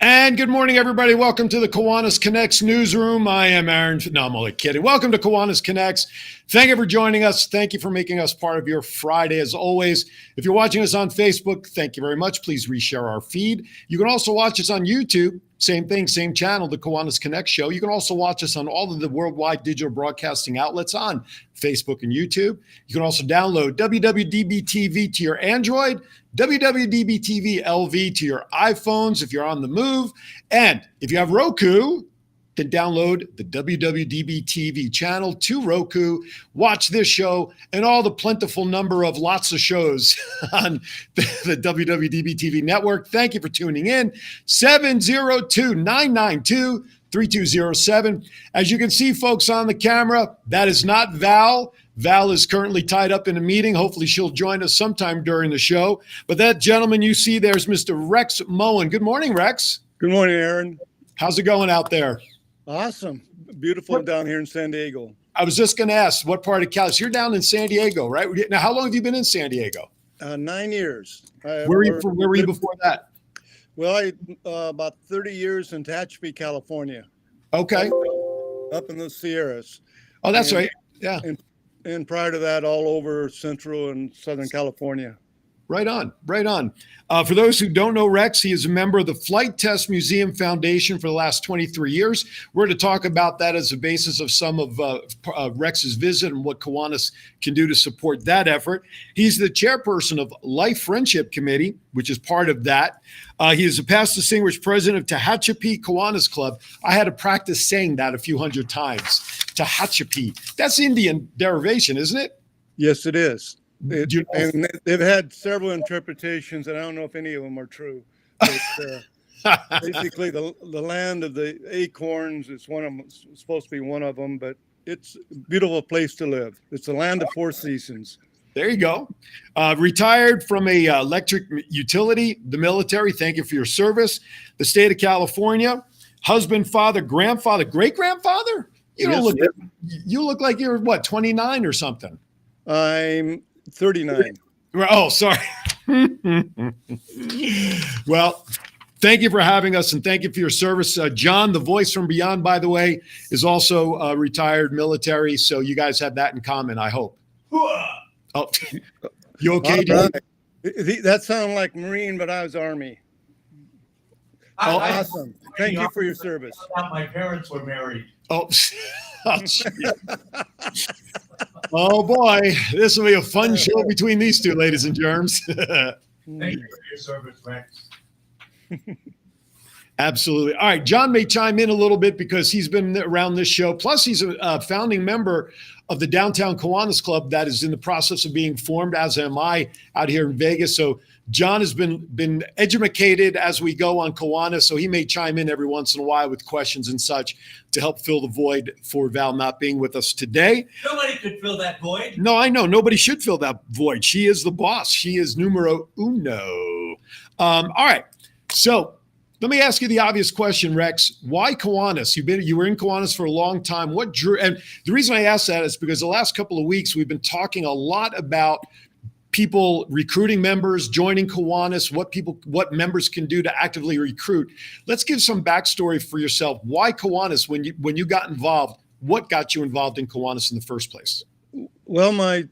And good morning, everybody. Welcome to the Kiwanis Connects newsroom. I am Aaron. No, I'm only kidding. Welcome to Kiwanis Connects. Thank you for joining us. Thank you for making us part of your Friday, as always. If you're watching us on Facebook, thank you very much. Please reshare our feed. You can also watch us on YouTube. Same thing, same channel, the Kiwanis Connect Show. You can also watch us on all of the worldwide digital broadcasting outlets on Facebook and YouTube. You can also download WWDBTV to your Android, WWDBTV LV to your iPhones if you're on the move. And if you have Roku, then download the WWDBTV channel to Roku. Watch this show and all the plentiful number of lots of shows on the WWDBTV network. Thank you for tuning in. 702-992-3207. As you can see, folks, on the camera, that is not Val. Val is currently tied up in a meeting. Hopefully she'll join us sometime during the show. But that gentleman you see there is Mr. Rex Moen. Good morning, Rex. Good morning, Aaron. How's it going out there? Awesome. Beautiful down here in San Diego. I was just going to ask, what part of Cali? So you're down in San Diego, right? Now, how long have you been in San Diego? 9 years. Where were you before that? Well, about 30 years in Tehachapi, California. Okay. Up in the Sierras. Oh, that's right. Yeah. And prior to that, all over Central and Southern California. Right on, right on. For those who don't know Rex, he is a member of the Flight Test Museum Foundation for the last 23 years. We're going to talk about that as a basis of some of Rex's visit and what Kiwanis can do to support that effort. He's the chairperson of Life Friendship Committee, which is part of that. He is a past distinguished president of Tehachapi Kiwanis Club. I had to practice saying that a few hundred times. Tehachapi. That's Indian derivation, isn't it? Yes, it is. And they've had several interpretations, and I don't know if any of them are true. But, basically, the land of the acorns is one of them. It's supposed to be one of them, but it's a beautiful place to live. It's the land of four seasons. There you go. Retired from a electric utility, the military. Thank you for your service. The state of California. Husband, father, grandfather, great grandfather. You don't look. You look like you're what, 29 or something. I'm 39. Oh, sorry. Well, thank you for having us, and thank you for your service. John, the voice from beyond, by the way, is also retired military, so you guys have that in common, I hope. Oh, you okay, John? That sounded like Marine, but I was Army. Awesome. Thank you for your service. My parents were married. Oh, oh boy, this will be a fun show between these two, ladies and germs. Thank you for your service, Rex. Absolutely. All right, John may chime in a little bit because he's been around this show. Plus, he's a founding member of the Downtown Kiwanis Club that is in the process of being formed, as am I out here in Vegas. So John has been educated as we go on Kiwanis, so he may chime in every once in a while with questions and such to help fill the void for Val not being with us today. Nobody could fill that void. No, I know. Nobody should fill that void. She is the boss. She is numero uno. All right. So let me ask you the obvious question, Rex. Why Kiwanis? You were in Kiwanis for a long time. What drew? And the reason I ask that is because the last couple of weeks we've been talking a lot about people recruiting members, joining Kiwanis, what members can do to actively recruit. Let's give some backstory for yourself. Why Kiwanis? When you got involved, what got you involved in Kiwanis in the first place? Well, my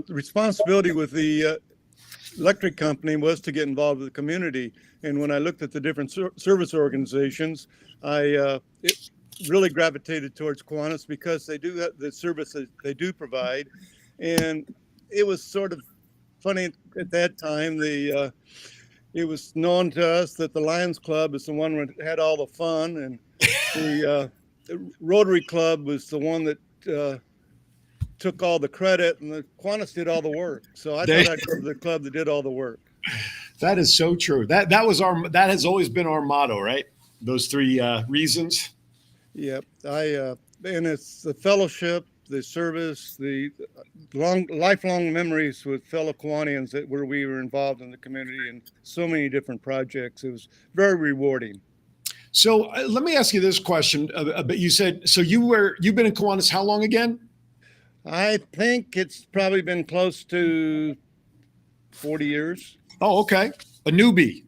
responsibility with the electric company was to get involved with the community. And when I looked at the different service organizations, it really gravitated towards Kiwanis because they do have the service that they do provide. And it was sort of funny at that time. It was known to us that the Lions Club is the one that had all the fun, and the Rotary Club was the one that took all the credit, and the Kiwanis did all the work. So I thought I'd go to the club that did all the work. That is so true. That has always been our motto, right? Those three reasons. Yep. And it's the fellowship, the service, the lifelong memories with fellow Kiwanians where we were involved in the community and so many different projects. It was very rewarding. So let me ask you this question. But you said, so you've been in Kiwanis how long again? I think it's probably been close to 40 years. Oh, okay. a newbie.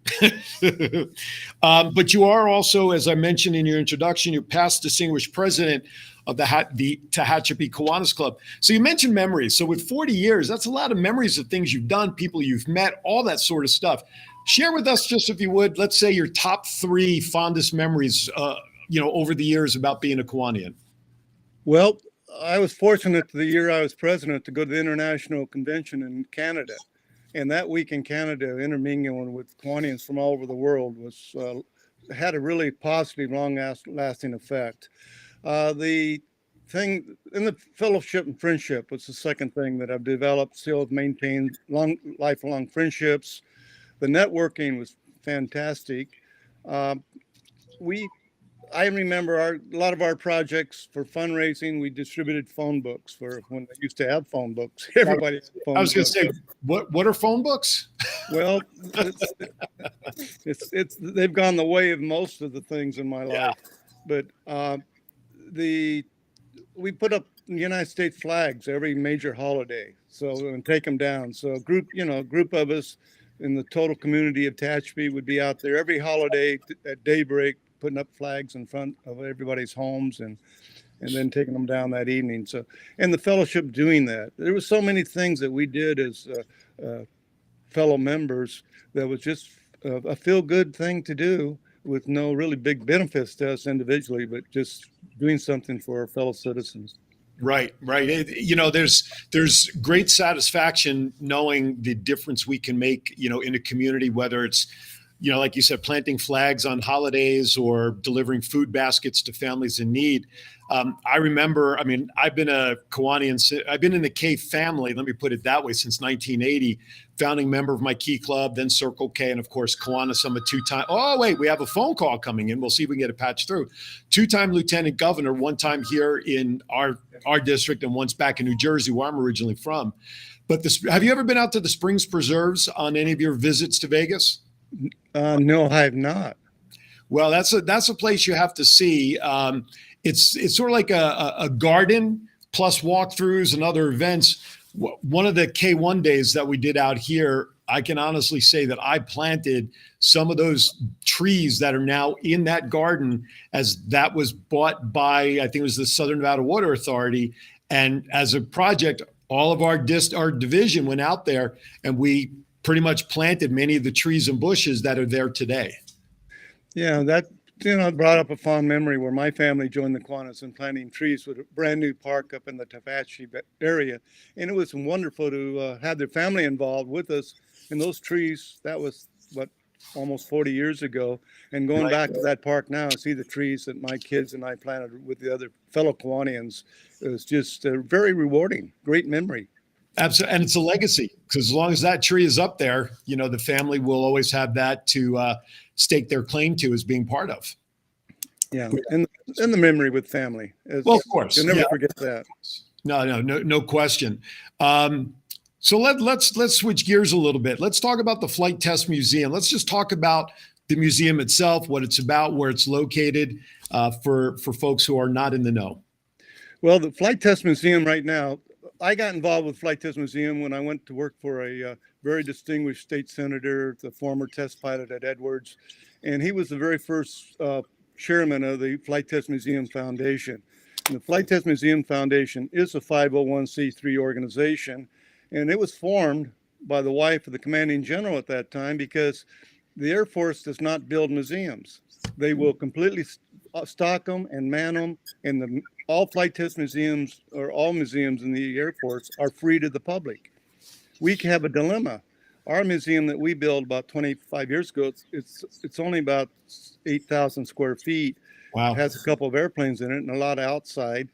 But you are also, as I mentioned in your introduction, you're past distinguished president of the Tehachapi Kiwanis Club. So you mentioned memories. So with 40 years, that's a lot of memories of things you've done, people you've met, all that sort of stuff. Share with us, just if you would, let's say your top 3 fondest memories, over the years about being a Kiwanian. Well, I was fortunate the year I was president to go to the international convention in Canada. And that week in Canada, intermingling with Kiwanians from all over the world had a really positive, long-lasting effect. The thing in the fellowship and friendship was the second thing that I've developed, still have maintained lifelong friendships. The networking was fantastic. I remember a lot of our projects for fundraising. We distributed phone books for when they used to have phone books. Everybody had phone books. I was going to say, what are phone books? Well, it's they've gone the way of most of the things in my life. But we put up United States flags every major holiday, and take them down. So a group of us in the total community of Tehachapi would be out there every holiday at daybreak, putting up flags in front of everybody's homes and then taking them down that evening. So, and the fellowship doing that. There were so many things that we did as fellow members that was just a feel-good thing to do with no really big benefits to us individually, but just doing something for our fellow citizens. Right. There's great satisfaction knowing the difference we can make, in a community, whether it's, like you said, planting flags on holidays or delivering food baskets to families in need. I remember, I've been a Kiwanian, I've been in the K family, let me put it that way, since 1980, founding member of my Key Club, then Circle K, and of course, Kiwanis. I'm a 2-time, we have a phone call coming in. We'll see if we can get it patched through. 2-time lieutenant governor, 1 time here in our district and once back in New Jersey, where I'm originally from. But have you ever been out to the Springs Preserves on any of your visits to Vegas? No, I have not. Well, that's a place you have to see. It's sort of like a garden plus walkthroughs and other events. One of the K1 days that we did out here, I can honestly say that I planted some of those trees that are now in that garden, as that was bought by, I think it was the Southern Nevada Water Authority. And as a project, all of our division went out there and we pretty much planted many of the trees and bushes that are there today. Yeah, that brought up a fond memory where my family joined the Kiwanis in planting trees with a brand new park up in the Tehachapi area. And it was wonderful to have their family involved with us in those trees. That was almost 40 years ago. And going back to that park now and see the trees that my kids and I planted with the other fellow Kiwanians, it was just very rewarding, great memory. Absolutely. And it's a legacy, because as long as that tree is up there, the family will always have that to stake their claim to as being part of. Yeah. And the memory with family. Well, of course. You'll never forget that. No question. So let's switch gears a little bit. Let's talk about the Flight Test Museum. Let's just talk about the museum itself, what it's about, where it's located, for folks who are not in the know. Well, the Flight Test Museum right now, I got involved with Flight Test Museum when I went to work for a very distinguished state senator, the former test pilot at Edwards, and he was the very first chairman of the Flight Test Museum Foundation. And the Flight Test Museum Foundation is a 501c3 organization, and it was formed by the wife of the commanding general at that time because the Air Force does not build museums. They will completely stock them and man them, and all flight test museums, or all museums in the Air Force, are free to the public. We have a dilemma. Our museum that we built about 25 years ago, it's only about 8,000 square feet. Wow. It has a couple of airplanes in it and a lot outside,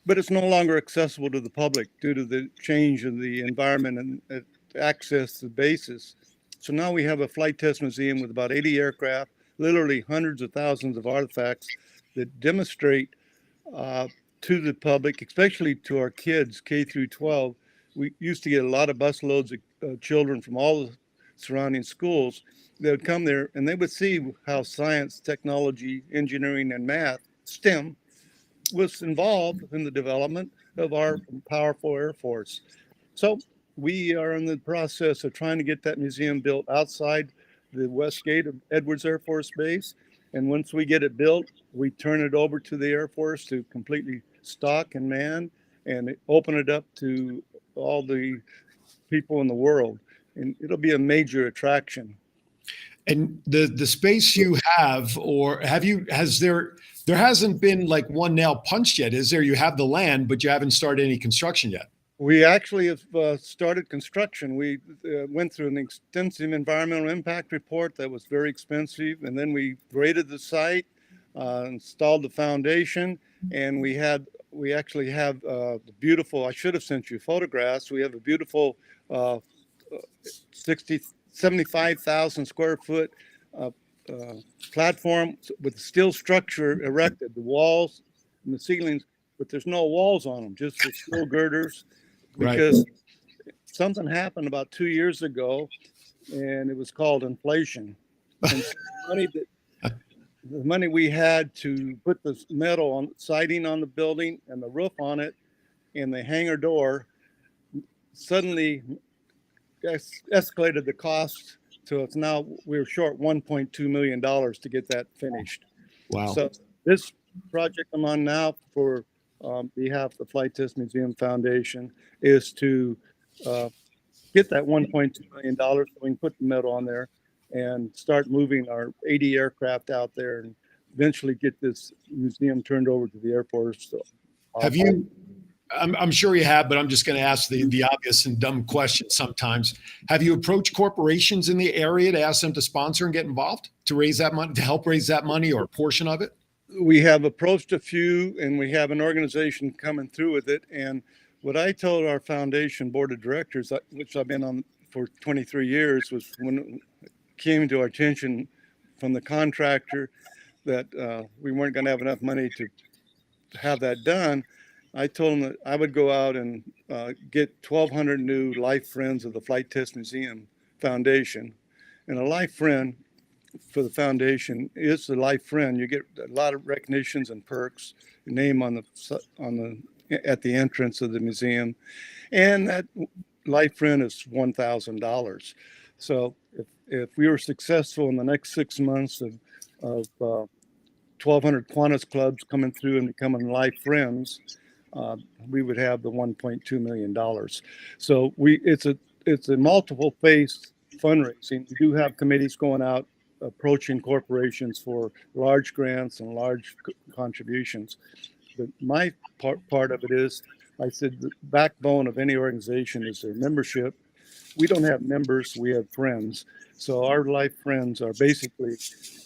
but it's no longer accessible to the public due to the change in the environment and access to bases. So now we have a flight test museum with about 80 aircraft, literally hundreds of thousands of artifacts that demonstrate to the public, especially to our kids, K through 12. We used to get a lot of bus loads of children from all the surrounding schools. They would come there and they would see how science, technology, engineering, and math, STEM, was involved in the development of our powerful Air Force. So we are in the process of trying to get that museum built outside the west gate of Edwards Air Force Base. And once we get it built, we turn it over to the Air Force to completely stock and man and open it up to all the people in the world. And it'll be a major attraction. And the space you have, or there hasn't been like one nail punched yet, is there? You have the land, but you haven't started any construction yet. We actually have started construction. We went through an extensive environmental impact report that was very expensive, and then we graded the site, installed the foundation, and we actually have the beautiful. I should have sent you photographs. We have a beautiful 75,000 square foot platform with a steel structure erected, the walls and the ceilings, but there's no walls on them, just the steel girders. Because something happened about 2 years ago, and it was called inflation. And the money we had to put the metal on siding on the building and the roof on it and the hangar door suddenly escalated the cost to it's now we're short $1.2 million to get that finished. Wow. So this project I'm on now for behalf of the Flight Test Museum Foundation is to get that $1.2 million so we can put the metal on there and start moving our 80 aircraft out there and eventually get this museum turned over to the Air Force. So, have you, I'm sure you have, but I'm just going to ask the obvious and dumb question sometimes. Have you approached corporations in the area to ask them to sponsor and get involved to raise that money, to help raise that money or a portion of it? We have approached a few, and we have an organization coming through with it. And what I told our foundation board of directors, which I've been on for 23 years, was when it came to our attention from the contractor that we weren't going to have enough money to have that done. I told them that I would go out and get 1,200 new life friends of the Flight Test Museum Foundation. And a life friend for the foundation is a life friend. You get a lot of recognitions and perks, your name at the entrance of the museum, and that life friend is $1,000. So if we were successful in the next 6 months of 1,200 Kiwanis clubs coming through and becoming life friends, we would have the $1.2 million. So it's a multiple phase fundraising. We do have committees going out approaching corporations for large grants and large contributions. But my part of it is, I said, the backbone of any organization is their membership. We don't have members, we have friends. So our life friends are basically,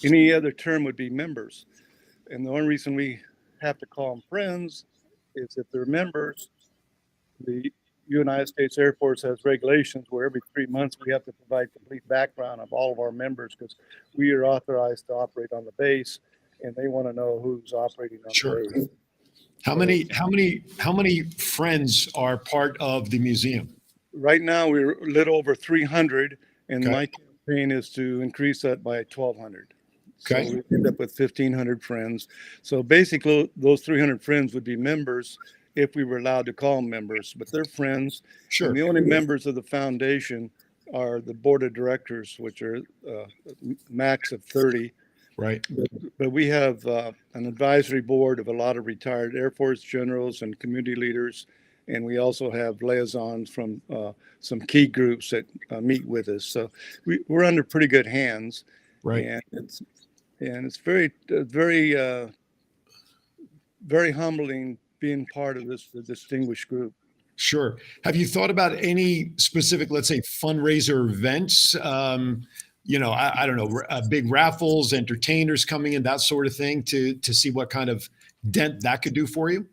any other term would be members. And the only reason we have to call them friends is if they're members, the United States Air Force has regulations where every 3 months we have to provide complete background of all of our members because we are authorized to operate on the base, and they want to know who's operating on the base. How many friends are part of the museum? Right now we're a little over 300, and my campaign is to increase that by 1,200. Okay. So we end up with 1,500 friends. So basically, those 300 friends would be members if we were allowed to call them members, but they're friends. Sure. And the only members of the foundation are the board of directors, which are max of 30. Right. But we have an advisory board of a lot of retired Air Force generals and community leaders. And we also have liaisons from some key groups that meet with us. So we're under pretty good hands. Right. And it's very, very humbling being part of this distinguished group. Sure. Have you thought about any specific, let's say, fundraiser events? I don't know, big raffles, entertainers coming in, that sort of thing, to see what kind of dent that could do for you?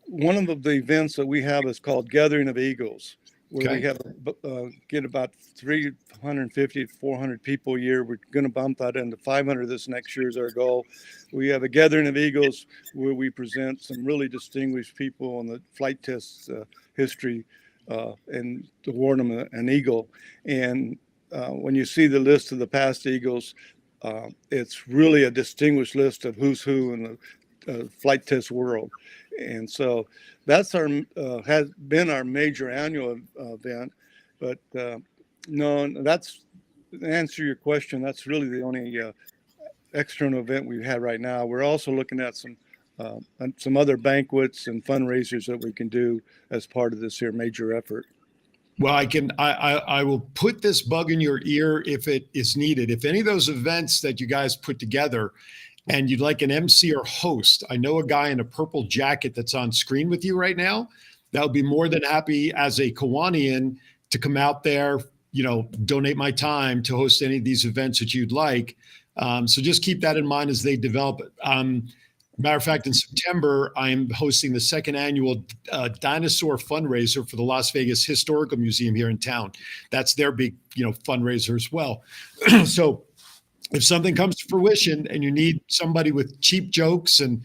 One of the events that we have is called Gathering of Eagles, where we have get about 350 to 400 people a year. We're going to bump that into 500 this next year is our goal. We have a Gathering of Eagles where we present some really distinguished people in the flight test history and award them an Eagle. And when you see the list of the past Eagles, it's really a distinguished list of who's who in the flight test world. And so that's has been our major annual event. But no, that's to answer your question, that's really the only external event we've had right now. We're also looking at some other banquets and fundraisers that we can do as part of this here major effort. Well, I will put this bug in your ear if it is needed. If any of those events that you guys put together and you'd like an MC or host, I know a guy in a purple jacket that's on screen with you right now. That would be more than happy as a Kiwanian to come out there, donate my time to host any of these events that you'd like. So just keep that in mind as they develop. Matter of fact, in September, I'm hosting the second annual dinosaur fundraiser for the Las Vegas Historical Museum here in town. That's their big, fundraiser as well. So if something comes to fruition and you need somebody with cheap jokes and,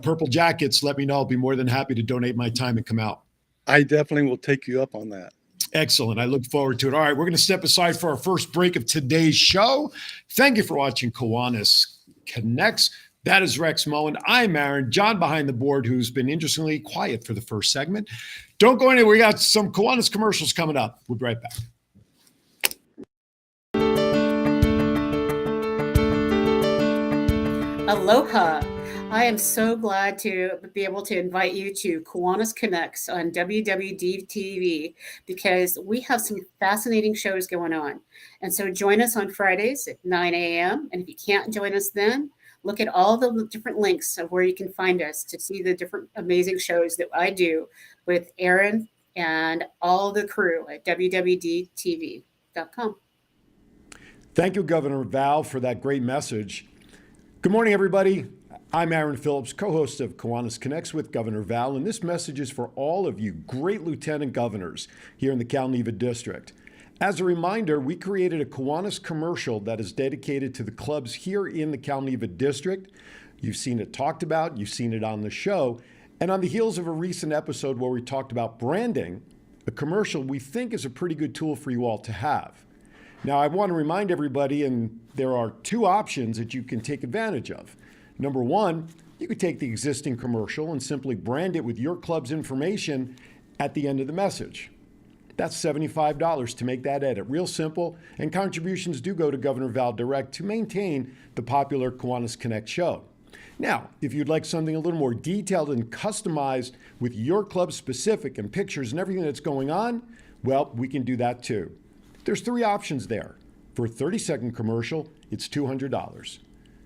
purple jackets, let me know. I'll be more than happy to donate my time and come out. I definitely will take you up on that. Excellent. I look forward to it. All right, we're going to step aside for our first break of today's show. Thank you for watching Kiwanis Connects. That is Rex Moen. I'm Aaron. John behind the board, who's been interestingly quiet for the first segment. Don't go anywhere. We got some Kiwanis commercials coming up. We'll be right back. Aloha. I am so glad to be able to invite you to Kiwanis Connects on WWDBTV because we have some fascinating shows going on. And so join us on Fridays at 9 a.m. And if you can't join us then, look at all the different links of where you can find us to see the different amazing shows that I do with Aaron and all the crew at WWDBTV.com. Thank you, Governor Val, for that great message. Good morning, everybody. I'm Aaron Phillips, co-host of Kiwanis Connects with Governor Val, and this message is for all of you great lieutenant governors here in the Cal Neva District. As a reminder, we created a Kiwanis commercial that is dedicated to the clubs here in the Cal Neva District. You've seen it talked about, you've seen it on the show, and on the heels of a recent episode where we talked about branding, a commercial we think is a pretty good tool for you all to have. Now, I want to remind everybody, and there are two options that you can take advantage of. Number one, you could take the existing commercial and simply brand it with your club's information at the end of the message. That's $75 to make that edit. Real simple, and contributions do go to Governor Val Direct to maintain the popular Kiwanis Connect show. Now, if you'd like something a little more detailed and customized with your club specific and pictures and everything that's going on, well, we can do that too. There's three options there. For a 30-second commercial, it's $200.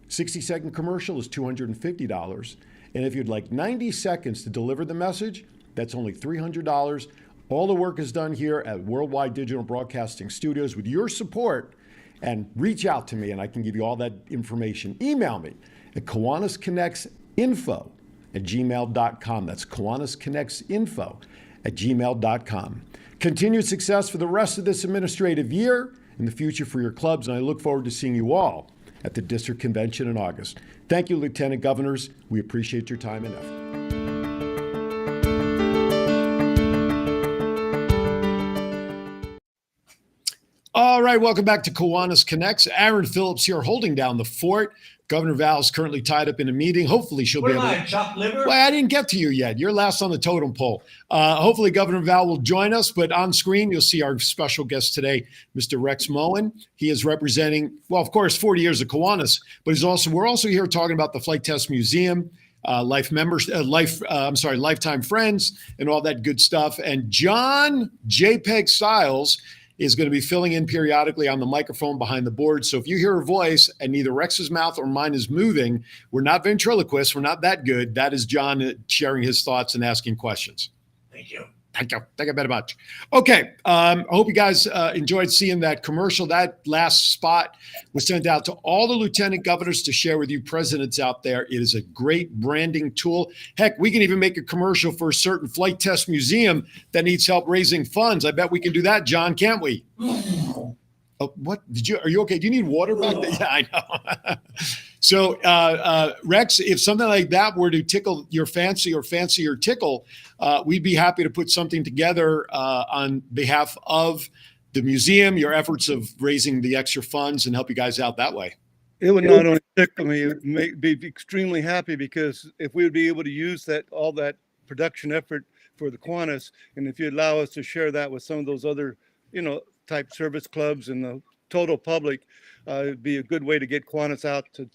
60-second commercial is $250. And if you'd like 90 seconds to deliver the message, that's only $300. All the work is done here at Worldwide Digital Broadcasting Studios with your support. And reach out to me and I can give you all that information. Email me at KiwanisConnectsInfo@gmail.com. That's KiwanisConnectsInfo@gmail.com. Continued success for the rest of this administrative year and the future for your clubs. And I look forward to seeing you all at the district convention in August. Thank you, Lieutenant Governors. We appreciate your time and effort. All right, welcome back to Kiwanis Connects. Aaron Phillips here holding down the fort. Governor Val is currently tied up in a meeting. Hopefully she'll be able to. Chopped liver? Well, I didn't get to you yet. You're last on the totem pole. Hopefully Governor Val will join us, but on screen, you'll see our special guest today, Mr. Rex Moen. He is representing, well, of course, 40 years of Kiwanis, but we're also here talking about the Flight Test Museum, Lifetime Friends, and all that good stuff. And John JPEG Styles is going to be filling in periodically on the microphone behind the board. So if you hear a voice and neither Rex's mouth or mine is moving, we're not ventriloquists. We're not that good. That is John sharing his thoughts and asking questions. Thank you. Thank you. Thank you very much. Okay. I hope you guys enjoyed seeing that commercial. That last spot was sent out to all the lieutenant governors to share with you presidents out there. It is a great branding tool. Heck, we can even make a commercial for a certain flight test museum that needs help raising funds. I bet we can do that, John, can't we? What are you okay? Do you need water back there? Yeah, I know. So, Rex, if something like that were to tickle your fancy or fancy your tickle, we'd be happy to put something together on behalf of the museum, your efforts of raising the extra funds and help you guys out that way. It would not only tickle me, it would be extremely happy because if we would be able to use all that production effort for the Kiwanis, and if you allow us to share that with some of those other, type service clubs and the total public, it'd be a good way to get Kiwanis out to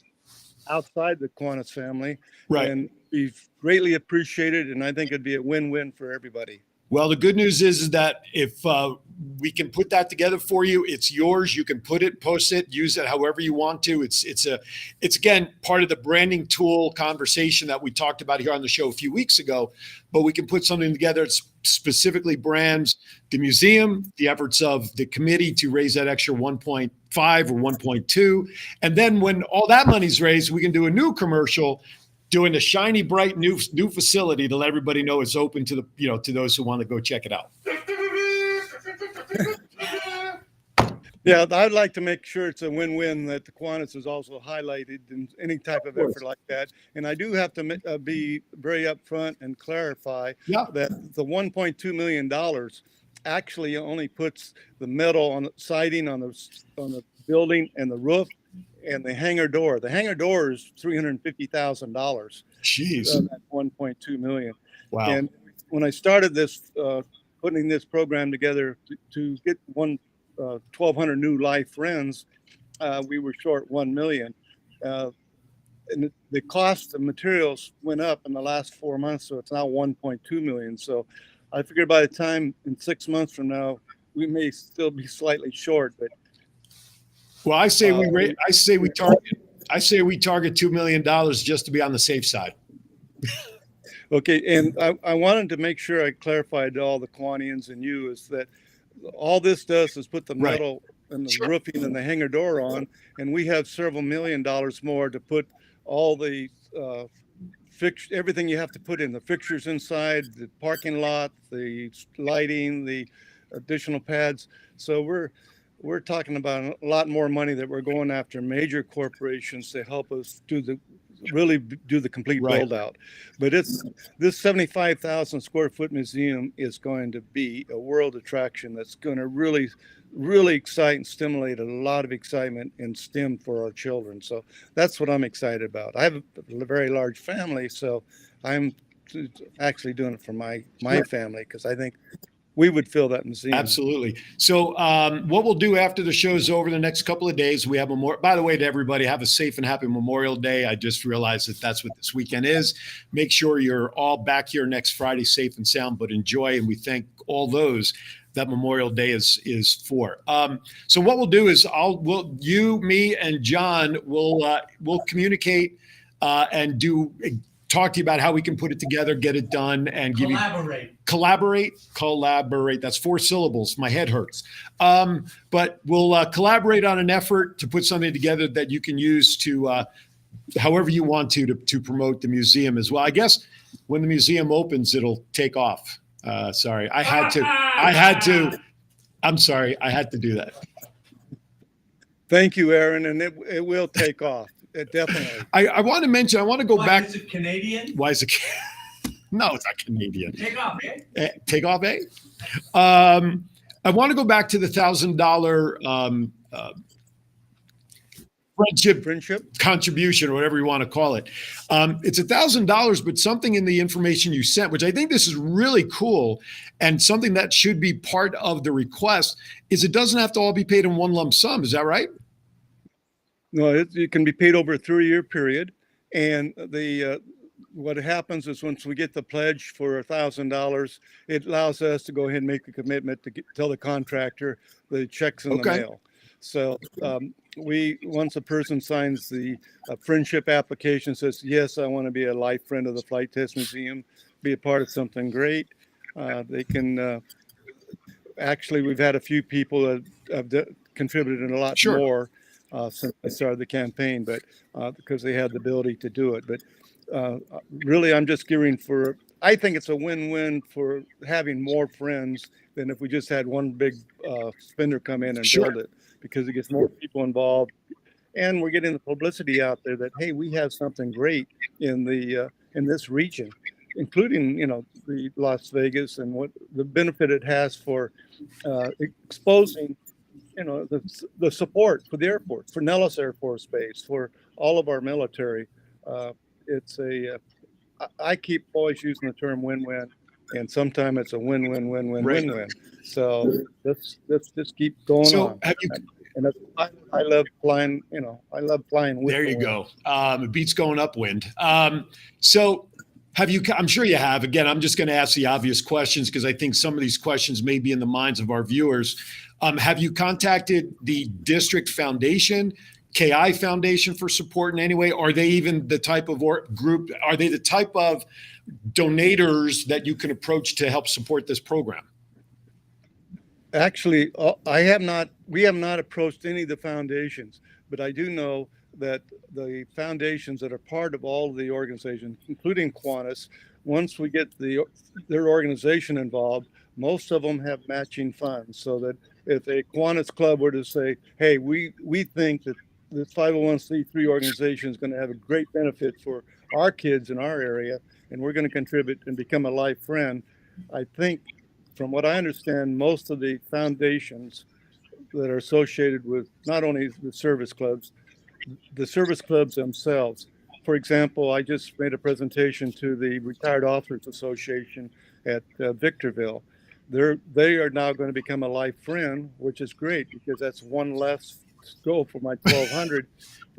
outside the Kiwanis family, Right. and be greatly appreciated. And I think it'd be a win-win for everybody. Well, the good news is that if we can put that together for you, it's yours. You can put it, post it, use it however you want to. It's again part of the branding tool conversation that we talked about here on the show a few weeks ago. But we can put something together that specifically brands the museum, the efforts of the committee to raise that extra 1.5 or 1.2, and then when all that money's raised, we can do a new commercial doing a shiny, bright new facility to let everybody know it's open to to those who want to go check it out. Yeah, I'd like to make sure it's a win-win, that the Kiwanis is also highlighted in any type of effort like that. And I do have to be very upfront and clarify that the $1.2 million actually only puts the metal on the siding on the building and the roof and the hangar door. The hangar door is $350,000. Jeez. That 1.2 million. Wow. And when I started this, putting this program together to get 1,200 new live friends, we were short 1 million. And the cost of materials went up in the last 4 months, so it's now 1.2 million. So I figured by the time in 6 months from now, we may still be slightly short, but well, I say we target $2 million just to be on the safe side. Okay, and I wanted to make sure I clarified to all the Kiwanians and you is that all this does is put the metal and the roofing and the hangar door on, and we have several $1 million more to put all the everything you have to put in, the fixtures inside, the parking lot, the lighting, the additional pads. So we're talking about a lot more money that we're going after major corporations to help us do the complete build out. But this 75,000 square foot museum is going to be a world attraction that's going to really excite and stimulate a lot of excitement in STEM for our children. So that's what I'm excited about. I have a very large family, so I'm actually doing it for my family, because I think we would fill that museum. Absolutely. So what we'll do after the show's over the next couple of days, we have by the way, to everybody, have a safe and happy Memorial Day. I just realized that that's what this weekend is. Make sure you're all back here next Friday, safe and sound, but enjoy. And we thank all those that Memorial Day is for. So what we'll do is you, me, and John will communicate and talk to you about how we can put it together, get it done, and collaborate. That's 4 syllables. My head hurts. But we'll collaborate on an effort to put something together that you can use to, however you want to promote the museum as well. I guess when the museum opens, it'll take off. Sorry, I had to. I'm sorry, I had to do that. Thank you, Aaron, and it will take off. Definitely. I want to mention, I want to go back. Is it Canadian? Why is it? No, it's not Canadian. Take off, eh? Take off, eh? I want to go back to the $1,000 friendship contribution, or whatever you want to call it. It's $1,000, but something in the information you sent, which I think this is really cool, and something that should be part of the request, is it doesn't have to all be paid in one lump sum. Is that right? No, it can be paid over a 3-year period, and what happens is once we get the pledge for $1,000, it allows us to go ahead and make a commitment to tell the contractor the check's in the mail. So once a person signs the friendship application, says, yes, I want to be a life friend of the Flight Test Museum, be a part of something great, they can actually, we've had a few people that have contributed a lot more since I started the campaign, but because they had the ability to do it. But really, I'm just gearing for, I think it's a win-win for having more friends than if we just had one big spender come in and build it, because it gets more people involved. And we're getting the publicity out there that, hey, we have something great in this region, including, the Las Vegas, and what the benefit it has for exposing the support for the airport, for Nellis Air Force Base, for all of our military. I keep always using the term win-win, and sometimes it's a win-win-win-win-win-win. So let's just keep going on. And I love flying. I love flying with. There the you wind. go. It beats going upwind. So have you, I'm sure you have, again, I'm just going to ask the obvious questions because I think some of these questions may be in the minds of our viewers. Have you contacted the district foundation, KI Foundation, for support in any way? Are they even the type of group, are they the type of donators that you can approach to help support this program? Actually, we have not approached any of the foundations, but I do know that the foundations that are part of all of the organizations, including Kiwanis, once we get their organization involved, most of them have matching funds, so that if a Kiwanis club were to say, hey, we think that this 501c3 organization is going to have a great benefit for our kids in our area, and we're going to contribute and become a life friend, I think, from what I understand, most of the foundations that are associated with not only the service clubs themselves. For example, I just made a presentation to the Retired Officers Association at Victorville. They are now going to become a life friend, which is great because that's one less goal for my 1,200.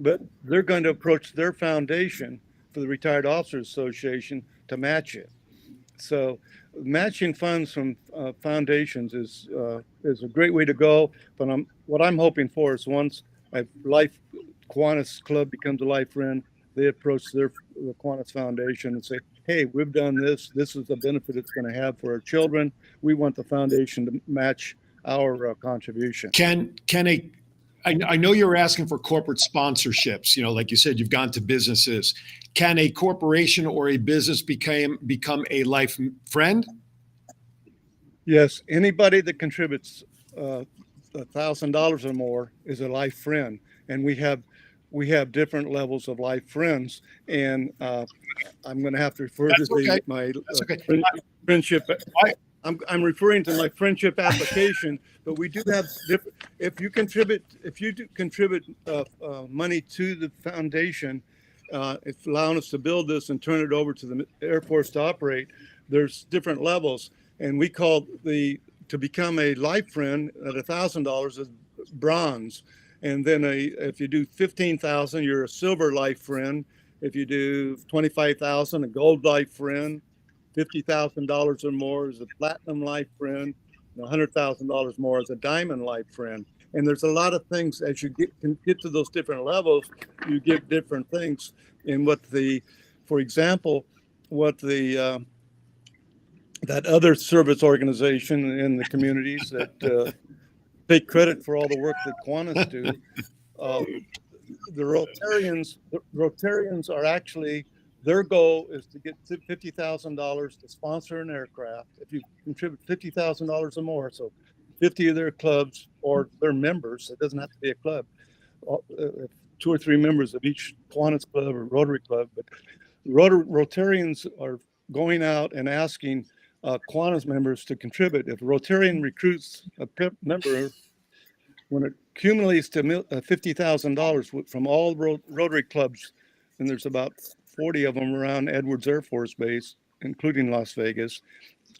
But they're going to approach their foundation for the Retired Officers Association to match it. So matching funds from foundations is a great way to go. But what I'm hoping for is once Kiwanis Club becomes a life friend, they approach the Kiwanis Foundation and say, hey, we've done this. This is the benefit it's going to have for our children. We want the foundation to match our contribution. I know you're asking for corporate sponsorships, like you said, you've gone to businesses. Can a corporation or a business become a life friend? Yes, anybody that contributes $1,000 or more is a life friend, and we have different levels of life friends. And I'm going to have to refer to my friendship. I'm referring to my friendship application, but we do have different. If you contribute money to the foundation, it's allowing us to build this and turn it over to the Air Force to operate. There's different levels, and we call to become a life friend at $1,000 is bronze, and then if you do 15,000, you're a silver life friend. If you do 25,000, a gold life friend. $50,000 or more is a platinum life friend, and $100,000 more is a diamond life friend. And there's a lot of things as you get to those different levels, you get different things. And for example, that other service organization in the communities that take credit for all the work that Kiwanis do, the Rotarians are actually. Their goal is to get $50,000 to sponsor an aircraft. If you contribute $50,000 or more, so 50 of their clubs or their members, it doesn't have to be a club, 2 or 3 members of each Kiwanis club or Rotary club, but Rotarians are going out and asking Kiwanis members to contribute. If a Rotarian recruits a member, when it accumulates to $50,000 from all Rotary clubs, and there's about 40 of them around Edwards Air Force Base, including Las Vegas.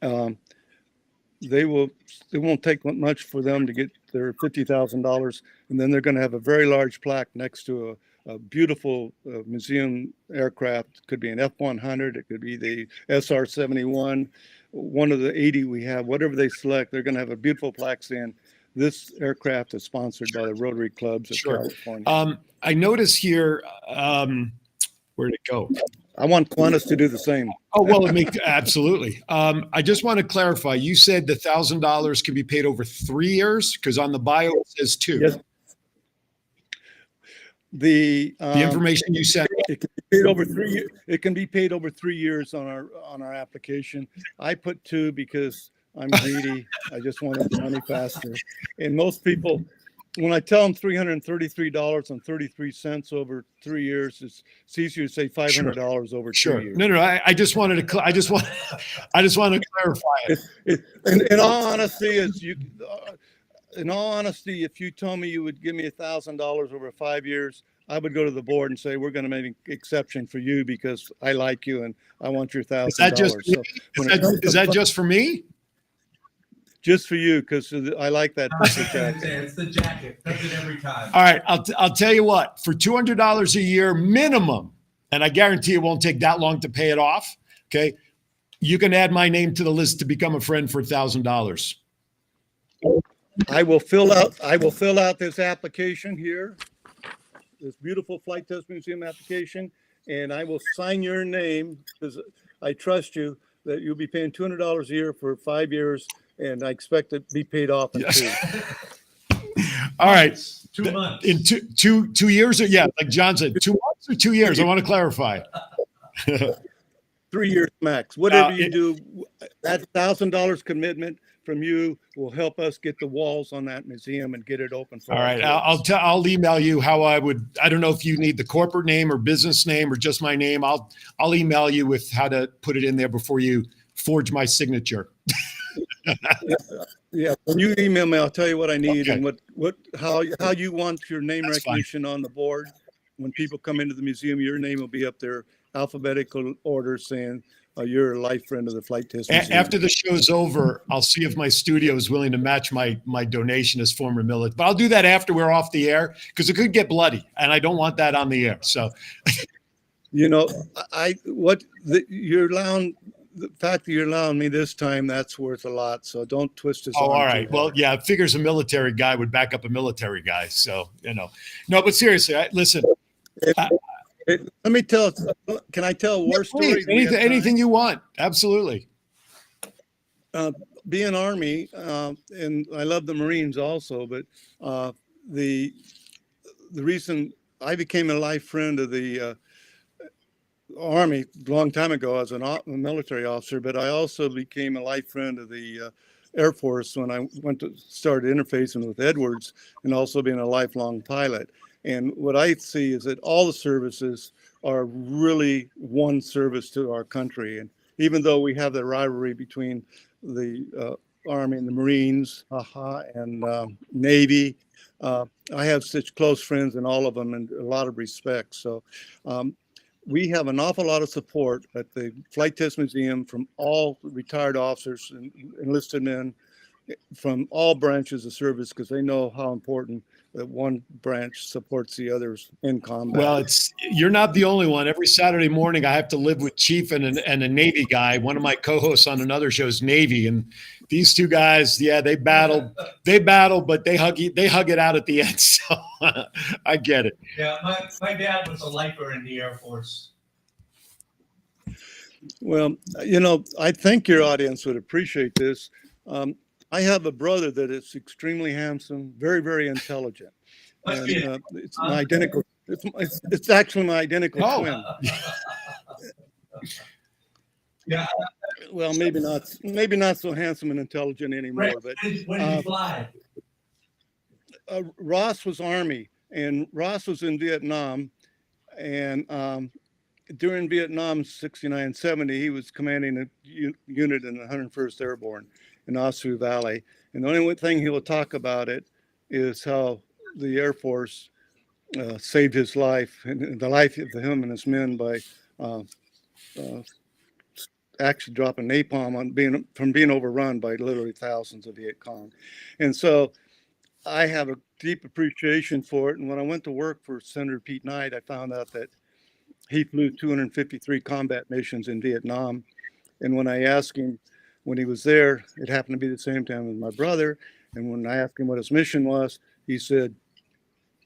It won't take much for them to get their $50,000, and then they're going to have a very large plaque next to a beautiful museum aircraft. It could be an F-100, it could be the SR-71, one of the 80 we have. Whatever they select, they're going to have a beautiful plaque saying, this aircraft is sponsored by the Rotary Clubs of California. I notice here. Where'd it go? I want Kiwanis to do the same. Oh, well, absolutely. I just want to clarify. You said the $1,000 can be paid over 3 years because on the bio it says 2. Yes. The information you sent. It can be paid over 3 years. It can be paid over 3 years on our application. I put 2 because I'm greedy. I just wanted the money faster. And most people, when I tell them $333.33 over 3 years, it's easier to say $500 over 2 years. No. I just wanted to. I just want to clarify it. In all honesty, if you told me you would give me $1,000 over 5 years, I would go to the board and say, we're going to make an exception for you because I like you and I want your $1,000. Is that just for me? just for you, because I like that purple jacket. It's the jacket. Does it every time. All right, I'll tell you what. For $200 a year minimum, and I guarantee it won't take that long to pay it off. Okay, you can add my name to the list to become a friend for $1,000. I will fill out this application here, this beautiful Flight Test Museum application, and I will sign your name because I trust you that you'll be paying $200 a year for 5 years, and I expect it to be paid off in two. All right. 2 months. In 2 years, or yeah, like John said, 2 months or 2 years. I want to clarify. 3 years max. Whatever you do, that $1,000 commitment from you will help us get the walls on that museum and get it open for All right, kids. I'll email you how I would. I don't know if you need the corporate name or business name or just my name. I'll email you with how to put it in there before you forge my signature. Yeah, when you email me, I'll tell you what I need Okay. and how you want your name That's fine. recognition on the board. When people come into the museum, your name will be up there, alphabetical order, saying you're a life friend of the Flight Test Museum. After the show's over, I'll see if my studio is willing to match my donation as former military. But I'll do that after we're off the air because it could get bloody, and I don't want that on the air. So, You know, the fact that you're allowing me this time, that's worth a lot. So don't twist this. all arm right. too Well, hard. yeah, it figures a military guy would back up a military guy. So, no, but seriously, listen. Let me tell. Can I tell a war story? Please, Do we have time? anything you want. Absolutely. Being Army, and I love the Marines also, but the reason I became a life friend of the Army a long time ago as a military officer, but I also became a life friend of the Air Force when I started interfacing with Edwards, and also being a lifelong pilot. And what I see is that all the services are really one service to our country. And even though we have the rivalry between the Army and the Marines, and Navy, I have such close friends in all of them and a lot of respect. So we have an awful lot of support at the Flight Test Museum from all retired officers and enlisted men from all branches of service, because they know how important that one branch supports the others in combat. Well, you're not the only one. Every Saturday morning, I have to live with Chief and a Navy guy. One of my co-hosts on another show is Navy, and these two guys, yeah, they battle, but they hug it out at the end. So I get it. Yeah, my dad was a lifer in the Air Force. Well, I think your audience would appreciate this. I have a brother that is extremely handsome, very, very intelligent. And it's my identical. It's actually my identical twin. Yeah. Well, maybe not so handsome and intelligent anymore. But When did he fly? Ross was Army, and Ross was in Vietnam, and during Vietnam 69, 70, he was commanding a unit in the 101st Airborne in Ossu Valley. And the only thing he will talk about it is how the Air Force saved his life and the life of him and his men by actually dropping napalm on being overrun by literally thousands of Viet Cong. And so I have a deep appreciation for it. And when I went to work for Senator Pete Knight, I found out that he flew 253 combat missions in Vietnam. And when I asked him, when he was there, it happened to be the same time as my brother. And when I asked him what his mission was, he said,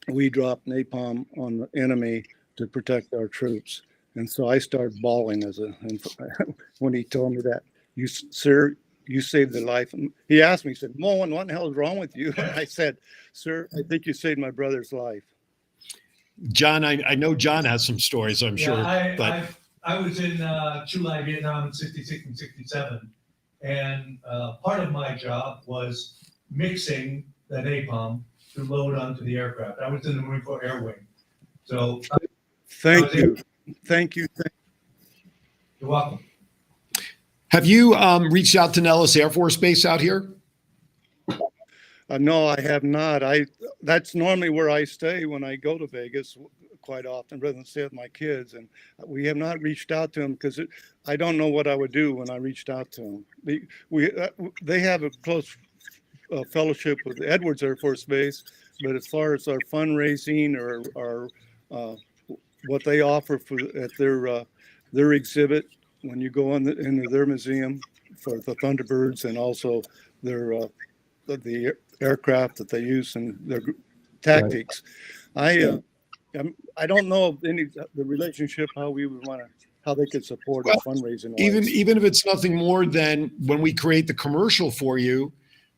we dropped napalm on the enemy to protect our troops. And so I started bawling when he told me that. Sir, you saved the life. He asked me, he said, Moen, what the hell is wrong with you? I said, sir, I think you saved my brother's life. John, I know John has some stories, I'm sure. I was in Chulai, Vietnam in 66 and 67. And part of my job was mixing the napalm to load onto the aircraft. I was in the Marine Corps Air Wing. So Thank you. Thank you. You're welcome. Have you reached out to Nellis Air Force Base out here? No, I have not. That's normally where I stay when I go to Vegas, quite often, rather than stay with my kids. And we have not reached out to them because I don't know what I would do when I reached out to them. They have a close fellowship with Edwards Air Force Base, but as far as our fundraising or what they offer at their exhibit when you go into their museum for the Thunderbirds, and also the aircraft that they use in their tactics. Right. I don't know of the relationship how they could support a fundraising. Even if it's nothing more than when we create the commercial for you,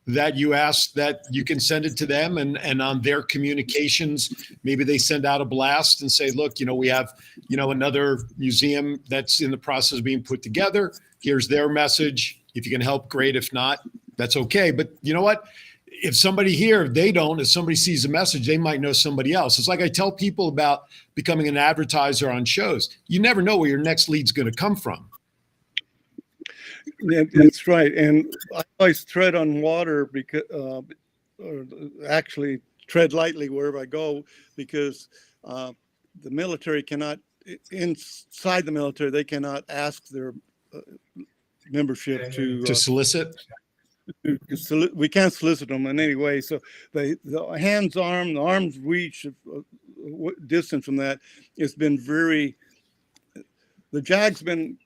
that you ask that you can send it to them, and on their communications, maybe they send out a blast and say, look, we have, another museum that's in the process of being put together. Here's their message. If you can help, great. If not, that's okay. But you know what? If somebody here, if somebody sees a message, they might know somebody else. It's like I tell people about becoming an advertiser on shows. You never know where your next lead's going to come from. Yeah, that's right. And I always tread on water because, or actually tread lightly wherever I go, because the military cannot, inside the military, they cannot ask their membership to solicit. We can't solicit them in any way. So the arm's reach distance from that has been the JAG's been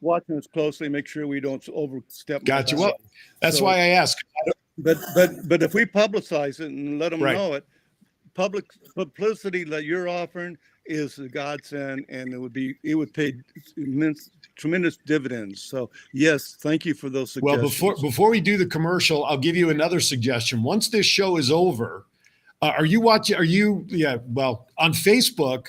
watching us closely, make sure we don't overstep. Got you. Well, that's why I ask. But if we publicize it and let them know it, public publicity that you're offering is a godsend, and it would pay tremendous dividends. So yes, thank you for those suggestions. Well, before we do the commercial, I'll give you another suggestion. Once this show is over, on Facebook,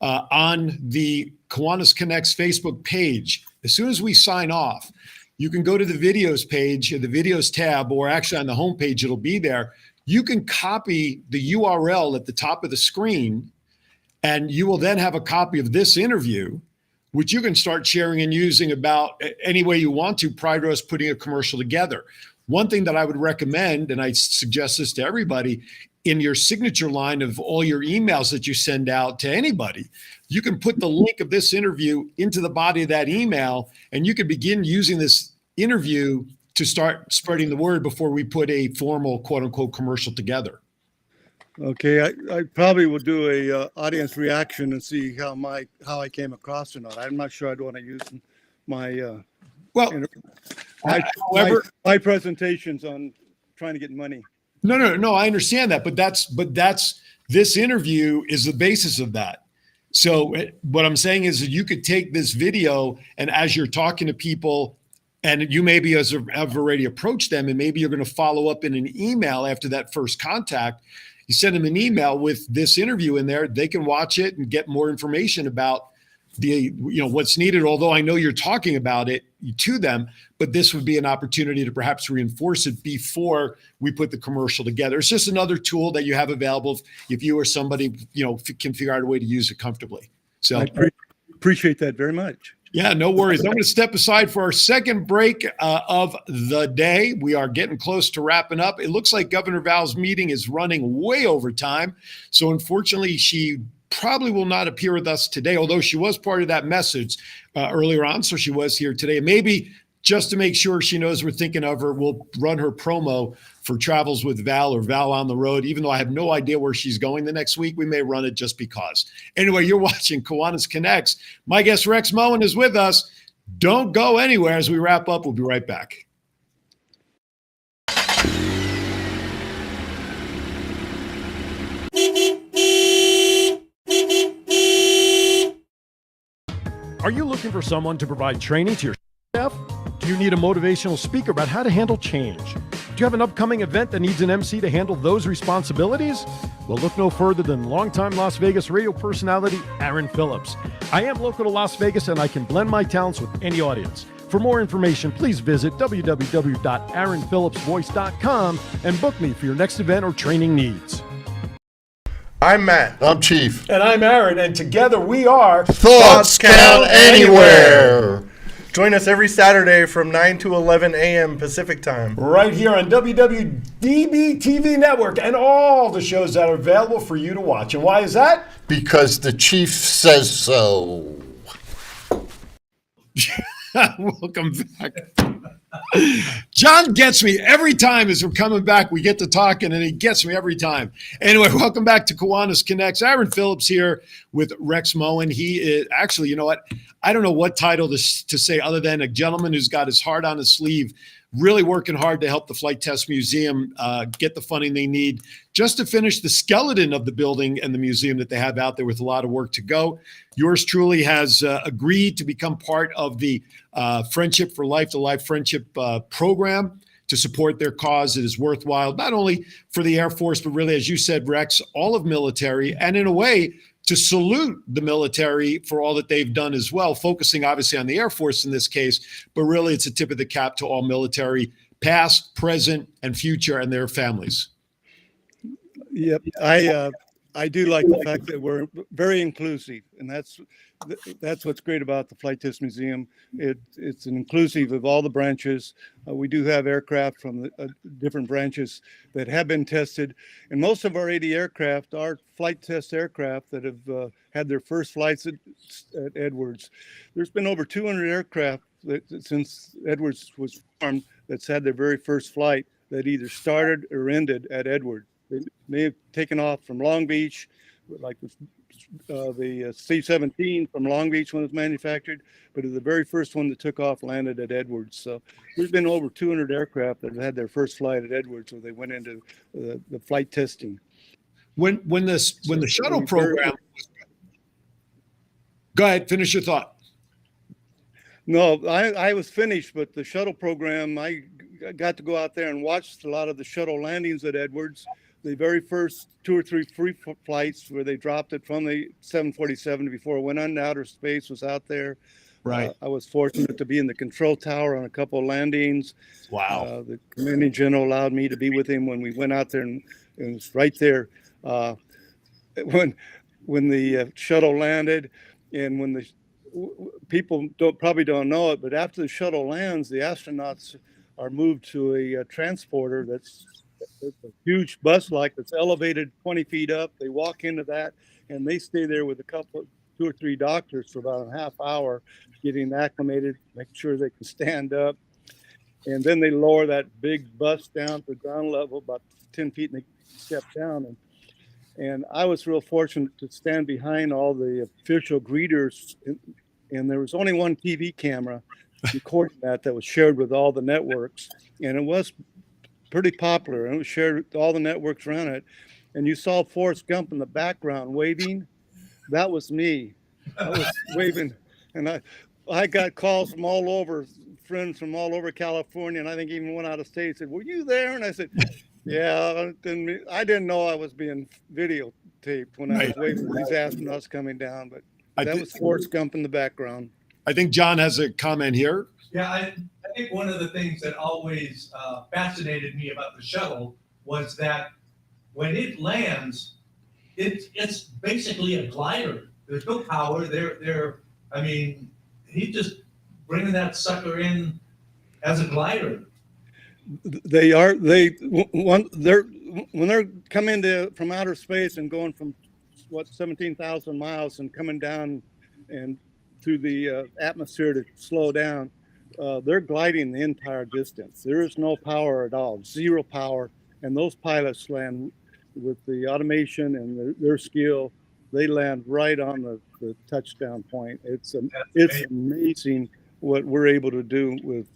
on the Kiwanis Connects Facebook page, as soon as we sign off, you can go to the videos page, the videos tab, or actually on the homepage, it'll be there. You can copy the URL at the top of the screen, and you will then have a copy of this interview, which you can start sharing and using about any way you want to prior to us putting a commercial together. One thing that I would recommend, and I suggest this to everybody, in your signature line of all your emails that you send out to anybody, you can put the link of this interview into the body of that email, and you can begin using this interview to start spreading the word before we put a formal quote unquote commercial together. Okay, I probably will do a audience reaction and see how I came across or not. I'm not sure I'd want to use my my presentations on trying to get money. No, I understand that, but that's this interview is the basis of that. So what I'm saying is that you could take this video, and as you're talking to people, and you maybe have already approached them, and maybe you're going to follow up in an email after that first contact. You send them an email with this interview in there. They can watch it and get more information about what's needed. Although I know you're talking about it to them, but this would be an opportunity to perhaps reinforce it before we put the commercial together. It's just another tool that you have available if you or somebody can figure out a way to use it comfortably. So I appreciate that very much. Yeah, no worries. I'm going to step aside for our second break of the day. We are getting close to wrapping up. It looks like Governor Val's meeting is running way over time. So unfortunately, she probably will not appear with us today, although she was part of that message earlier on. So she was here today. Maybe just to make sure she knows we're thinking of her, we'll run her promo for Travels with Val or Val on the Road. Even though I have no idea where she's going the next week, we may run it just because. Anyway, you're watching Kiwanis Connects. My guest Rex Moen is with us. Don't go anywhere as we wrap up. We'll be right back. Are you looking for someone to provide training to your staff? Do you need a motivational speaker about how to handle change? Do you have an upcoming event that needs an MC to handle those responsibilities? Well, look no further than longtime Las Vegas radio personality, Aaron Phillips. I am local to Las Vegas, and I can blend my talents with any audience. For more information, please visit www.aaronphillipsvoice.com and book me for your next event or training needs. I'm Matt. I'm Chief. And I'm Aaron, and together we are Thoughts Count Anywhere. Join us every Saturday from 9 to 11 a.m. Pacific time. Right here on WWDBTV Network and all the shows that are available for you to watch. And why is that? Because the chief says so. Welcome back. John gets me every time as we're coming back. We get to talking, and he gets me every time. Anyway, welcome back to Kiwanis Connects. Aaron Phillips here with Rex Moen. He is actually, you know what? I don't know what title to say other than a gentleman who's got his heart on his sleeve, really working hard to help the Flight Test Museum get the funding they need just to finish the skeleton of the building and the museum that they have out there with a lot of work to go. Yours truly has agreed to become part of the Friendship for Life, the Life Friendship program to support their cause. It is worthwhile, not only for the Air Force, but really, as you said, Rex, all of military, and in a way, to salute the military for all that they've done as well, focusing obviously on the Air Force in this case, but really it's a tip of the cap to all military, past, present, and future, and their families. Yep, I do like the fact that we're very inclusive, and that's what's great about the Flight Test Museum. It's an inclusive of all the branches. We do have aircraft from the different branches that have been tested, and most of our 80 aircraft are flight test aircraft that have had their first flights at Edwards. There's been over 200 aircraft since Edwards was formed that's had their very first flight that either started or ended at Edwards. They may have taken off from Long Beach, like the C-17 from Long Beach when it was manufactured, but the very first one that took off landed at Edwards. So there's been over 200 aircraft that have had their first flight at Edwards, where they went into the flight testing. When the shuttle program, go ahead, finish your thought. No, I was finished, but the shuttle program, I got to go out there and watch a lot of the shuttle landings at Edwards. The very first 2 or 3 free flights where they dropped it from the 747 before it went into outer space was out there. Right. I was fortunate to be in the control tower on a couple of landings. Wow. The commanding general allowed me to be with him when we went out there, and it was right there when the shuttle landed, and when the people probably don't know it, but after the shuttle lands, the astronauts are moved to a transporter that's a huge bus-like that's elevated 20 feet up. They walk into that, and they stay there with 2 or 3 doctors for about a half hour, getting acclimated, making sure they can stand up. And then they lower that big bus down to ground level, about 10 feet, and they step down. And I was real fortunate to stand behind all the official greeters, and there was only one TV camera recording that was shared with all the networks, and it was pretty popular, and it was shared with all the networks around it. And you saw Forrest Gump in the background waving. That was me. I was waving, and I got calls from all over, friends from all over California, and I think even one out of state said, "Were you there?" And I said, "Yeah." I didn't know I was being videotaped when I was waving for these astronauts coming down, but that was Forrest Gump in the background. I think John has a comment here. Yeah, I think one of the things that always fascinated me about the shuttle was that when it lands, it's basically a glider. There's no power. He's just bringing that sucker in as a glider. When they're coming from outer space and going from 17,000 miles and coming down and through the atmosphere to slow down, they're gliding the entire distance. There is no power at all, zero power. And those pilots land with the automation and their skill. They land right on the touchdown point. It's amazing what we're able to do with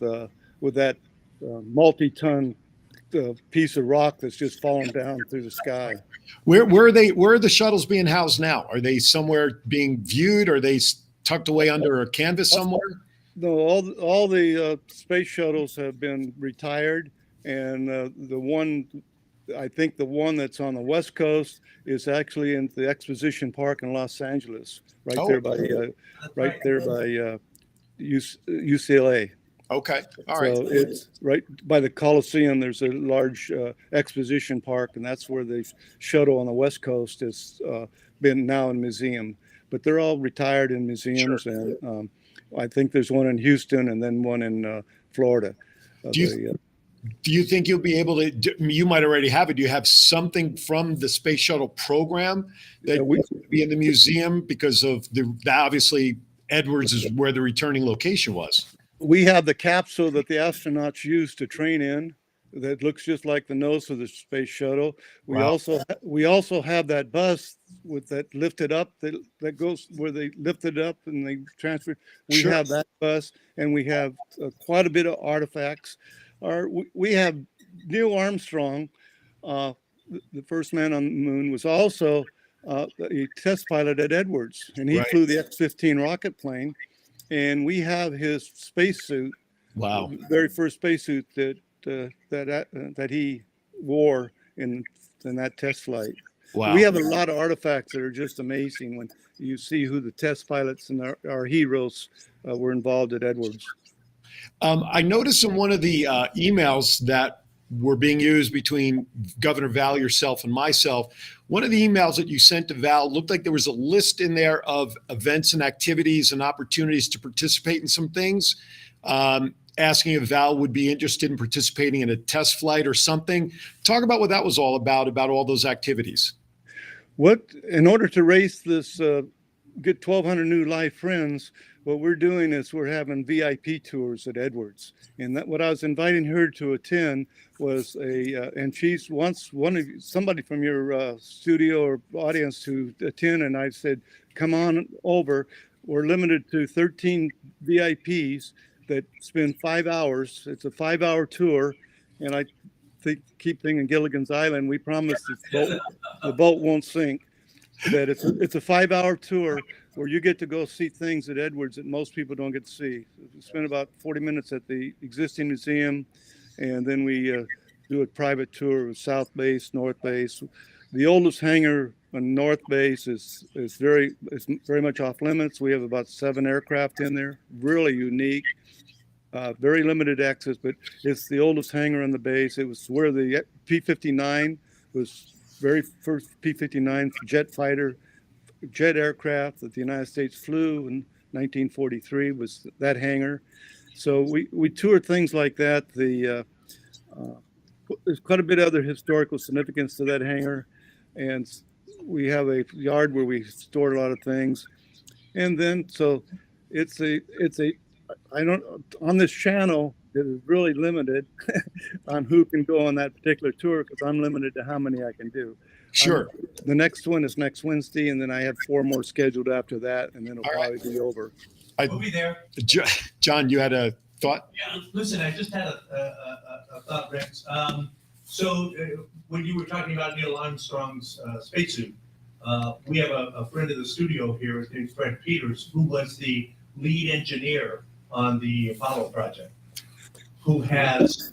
that multi-ton piece of rock that's just falling down through the sky. Where are the shuttles being housed now? Are they somewhere being viewed? Are they tucked away under a canvas somewhere? No, all the space shuttles have been retired, and the one that's on the West Coast is actually in the Exposition Park in Los Angeles, there by UCLA. Okay, all right. So it's right by the Coliseum. There's a large exposition park, and that's where the shuttle on the West Coast has been now in museum. But they're all retired in museums, I think there's one in Houston and then one in Florida. Do you think you'll be able to? You might already have it. Do you have something from the space shuttle program that will be in the museum because of obviously Edwards is where the returning location was? We have the capsule that the astronauts use to train in that looks just like the nose of the space shuttle. We Wow. also have that bus with that lifted up that goes where they lift it up and they transfer. We Sure. have that bus, and we have quite a bit of artifacts. We have Neil Armstrong, the first man on the moon, was also a test pilot at Edwards, and he Right. flew the X-15 rocket plane. And we have his spacesuit, Wow. the very first spacesuit that he wore in that test flight. Wow. We have a lot of artifacts that are just amazing when you see who the test pilots and our heroes were involved at Edwards. I noticed in one of the emails that were being used between Governor Val, yourself, and myself, one of the emails that you sent to Val looked like there was a list in there of events and activities and opportunities to participate in some things, asking if Val would be interested in participating in a test flight or something. Talk about what that was all about all those activities. In order to raise this, get 1,200 new live friends, what we're doing is we're having VIP tours at Edwards. And what I was inviting her to attend was and she's somebody from your studio or audience to attend. And I said, come on over. We're limited to 13 VIPs that spend 5 hours. It's a 5-hour tour. And I keep thinking Gilligan's Island. We promise the boat won't sink. That it's a 5-hour tour where you get to go see things at Edwards that most people don't get to see. We spend about 40 minutes at the existing museum, and then we do a private tour of South Base, North Base. The oldest hangar on North Base is very much off limits. We have about 7 aircraft in there, really unique, very limited access, but it's the oldest hangar on the base. It was where the P-59 was, very first P-59 jet aircraft that the United States flew in 1943 was that hangar. So we toured things like that. There's quite a bit of other historical significance to that hangar, and we have a yard where we store a lot of things. And then so on this channel, it is really limited on who can go on that particular tour because I'm limited to how many I can do. Sure. The next one is next Wednesday, and then I have 4 more scheduled after that, and then it'll probably be over. We'll be there. John, you had a thought? Yeah, listen, I just had a thought, Rex. So when you were talking about Neil Armstrong's spacesuit, we have a friend in the studio here, his name's Fred Peters, who was the lead engineer on the Apollo project, who has,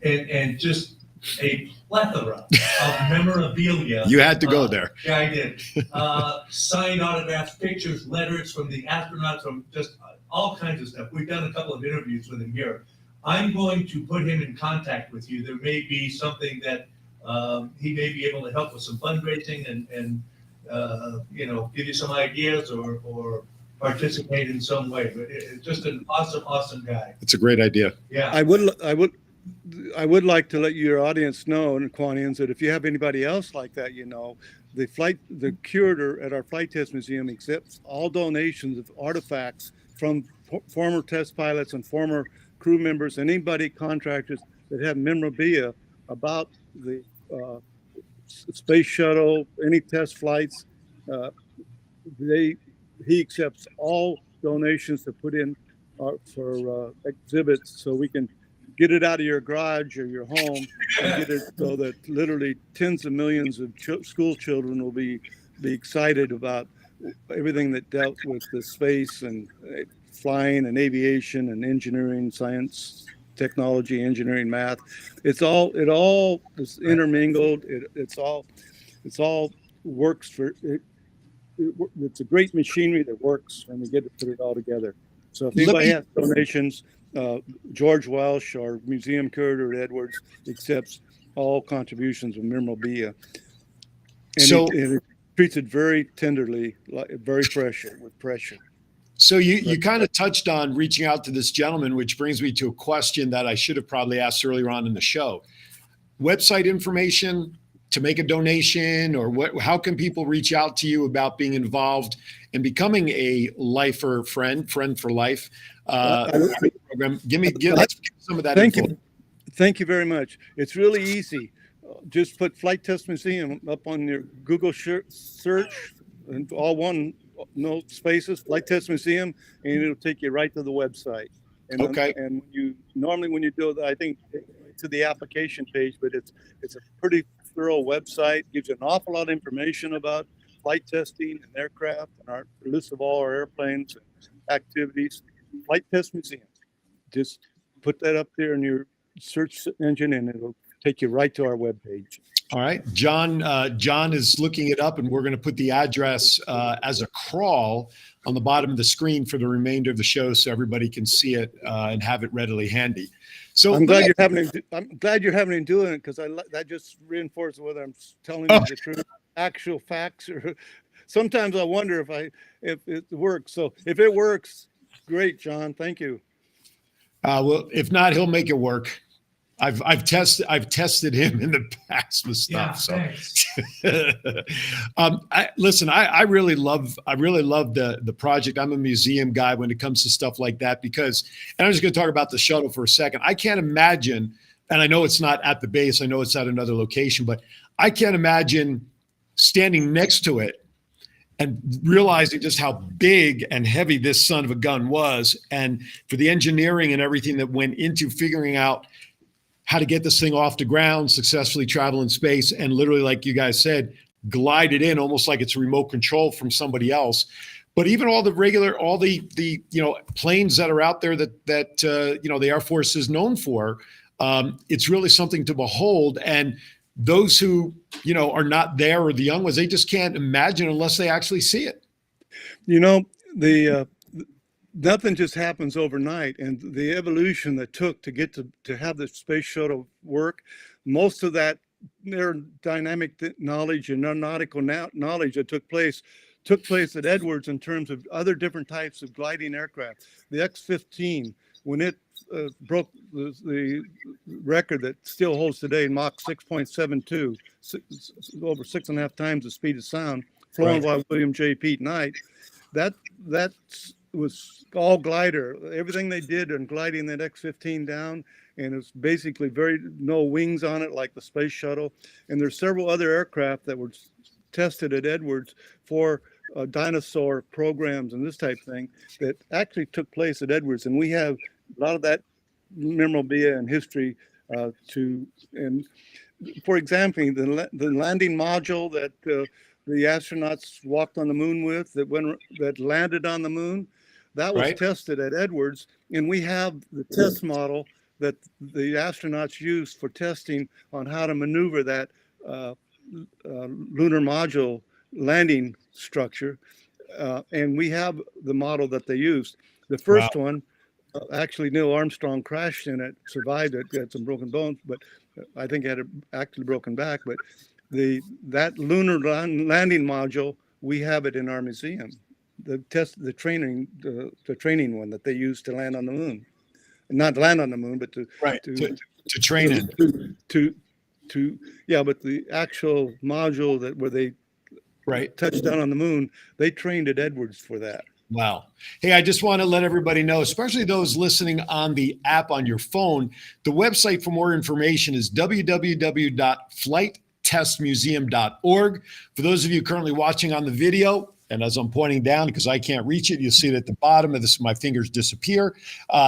and just a plethora of memorabilia. You had to go there. Yeah, I did. Signed autographs, pictures, letters from the astronauts, from just all kinds of stuff. We've done a couple of interviews with him here. I'm going to put him in contact with you. There may be something that he may be able to help with some fundraising and give you some ideas or participate in some way. But it's just an awesome guy. It's a great idea. Yeah. I would like to let your audience know, and Kiwanis, that if you have anybody else like that, the curator at our flight test museum accepts all donations of artifacts from former test pilots and former crew members, and anybody, contractors that have memorabilia about the space shuttle, any test flights. He accepts all donations to put in for exhibits, so we can get it out of your garage or your home and get it so that literally tens of millions of school children will be excited about everything that dealt with the space and flying and aviation and engineering, science, technology, engineering, math. It all is intermingled. It's all works for it. It's a great machinery that works when we get to put it all together. So if anybody has donations, George Welsh, our museum curator at Edwards, accepts all contributions of memorabilia. And it treats it very tenderly, very with pressure. So you kind of touched on reaching out to this gentleman, which brings me to a question that I should have probably asked earlier on in the show. Website information to make a donation, or how can people reach out to you about being involved and becoming a lifer friend for life program? Let's give some of that info. Thank you very much. It's really easy. Just put Flight Test Museum up on your Google search, and all one, no spaces, Flight Test Museum, and it'll take you right to the website. And okay. And normally when you do it, I think to the application page, but it's a pretty thorough website. Gives you an awful lot of information about flight testing and aircraft and our list of all our airplanes and activities. Flight Test Museum. Just put that up there in your search engine, and it'll take you right to our webpage. All right, John is looking it up, and we're going to put the address as a crawl on the bottom of the screen for the remainder of the show, so everybody can see it and have it readily handy. So I'm glad you're having him doing it, because that just reinforces whether I'm telling you the truth, actual facts, or sometimes I wonder if it works. So if it works, great, John. Thank you. Well, if not, he'll make it work. I've tested him in the past with stuff. Yeah, so, I really love the project. I'm a museum guy when it comes to stuff like that, because, and I'm just going to talk about the shuttle for a second. I can't imagine, and I know it's not at the base, I know it's at another location, but I can't imagine standing next to it and realizing just how big and heavy this son of a gun was, and for the engineering and everything that went into figuring out how to get this thing off the ground, successfully travel in space, and literally, like you guys said, glide it in almost like it's remote control from somebody else. But even all the planes that are out there that the Air Force is known for, it's really something to behold. And those who are not there, or the young ones, they just can't imagine unless they actually see it. Nothing just happens overnight, and the evolution that took to get to have the space shuttle work, most of that aerodynamic knowledge and aeronautical knowledge that took place at Edwards in terms of other different types of gliding aircraft. The X-15, when it broke the record that still holds today, Mach 6.72, over 6.5 times the speed of sound, flown by William J. Pete Knight, that was all glider. Everything they did in gliding that X-15 down, and it's basically no wings on it like the space shuttle. And there's several other aircraft that were tested at Edwards for dinosaur programs and this type of thing that actually took place at Edwards. And we have a lot of that memorabilia and history and for example, the landing module that the astronauts walked on the moon with, that landed on the moon, that was tested at Edwards, and we have the test model that the astronauts used for testing on how to maneuver that lunar module landing structure, and we have the model that they used. The first one, actually Neil Armstrong crashed in it, survived it, had some broken bones, but I think he had actually broken back. But that lunar landing module, we have it in our museum. The training one that they used to land on the moon, not land on the moon, but to train it. But the actual module where they touched down on the moon, they trained at Edwards for that. Wow. Hey, I just want to let everybody know, especially those listening on the app on your phone, the website for more information is www.flighttestmuseum.org. For those of you currently watching on the video, and as I'm pointing down because I can't reach it, you'll see it at the bottom of this. My fingers disappear.